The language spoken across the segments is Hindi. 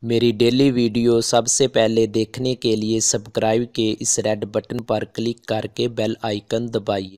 मेरी डेली वीडियो सबसे पहले देखने के लिए सब्सक्राइब के इस रेड बटन पर क्लिक करके बेल आइकन दबाइए।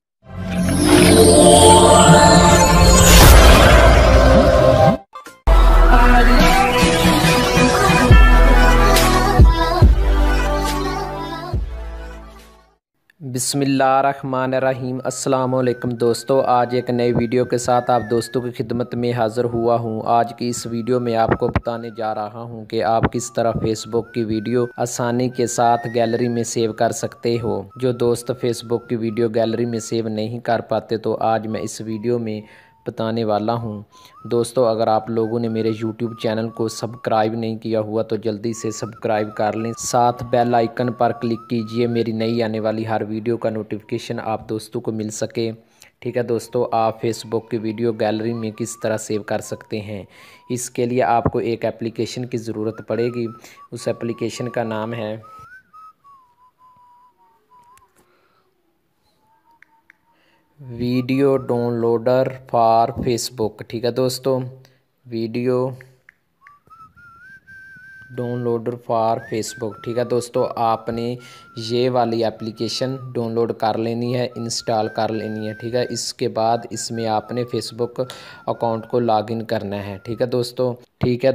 बिस्मिल्लाहिर्रहमानिर्रहीम। अस्सलाम वालेकुम दोस्तों, आज एक नई वीडियो के साथ आप दोस्तों की खिदमत में हाज़िर हुआ हूं। आज की इस वीडियो में आपको बताने जा रहा हूं कि आप किस तरह फेसबुक की वीडियो आसानी के साथ गैलरी में सेव कर सकते हो। जो दोस्त फेसबुक की वीडियो गैलरी में सेव नहीं कर पाते तो आज मैं इस वीडियो में बताने वाला हूं। दोस्तों, अगर आप लोगों ने मेरे YouTube चैनल को सब्सक्राइब नहीं किया हुआ तो जल्दी से सब्सक्राइब कर लें, साथ बेल आइकन पर क्लिक कीजिए, मेरी नई आने वाली हर वीडियो का नोटिफिकेशन आप दोस्तों को मिल सके। ठीक है दोस्तों, आप फेसबुक की वीडियो गैलरी में किस तरह सेव कर सकते हैं। इसके लिए आपको एक एप्लीकेशन की ज़रूरत पड़ेगी। उस एप्लीकेशन का नाम है वीडियो डाउनलोडर फॉर फेसबुक। ठीक है दोस्तों, वीडियो डाउनलोडर फॉर फेसबुक। ठीक है दोस्तों, आपने ये वाली एप्लीकेशन डाउनलोड कर लेनी है, इंस्टॉल कर लेनी है। ठीक है, इसके बाद इसमें आपने फेसबुक अकाउंट को लॉगिन करना है। ठीक है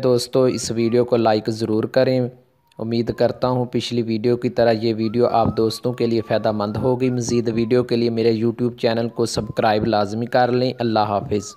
दोस्तों, इस वीडियो को लाइक ज़रूर करें। उम्मीद करता हूँ पिछली वीडियो की तरह ये वीडियो आप दोस्तों के लिए फ़ायदेमंद होगी। मज़ीद वीडियो के लिए मेरे YouTube चैनल को सब्सक्राइब लाजमी कर लें। अल्लाह हाफिज़।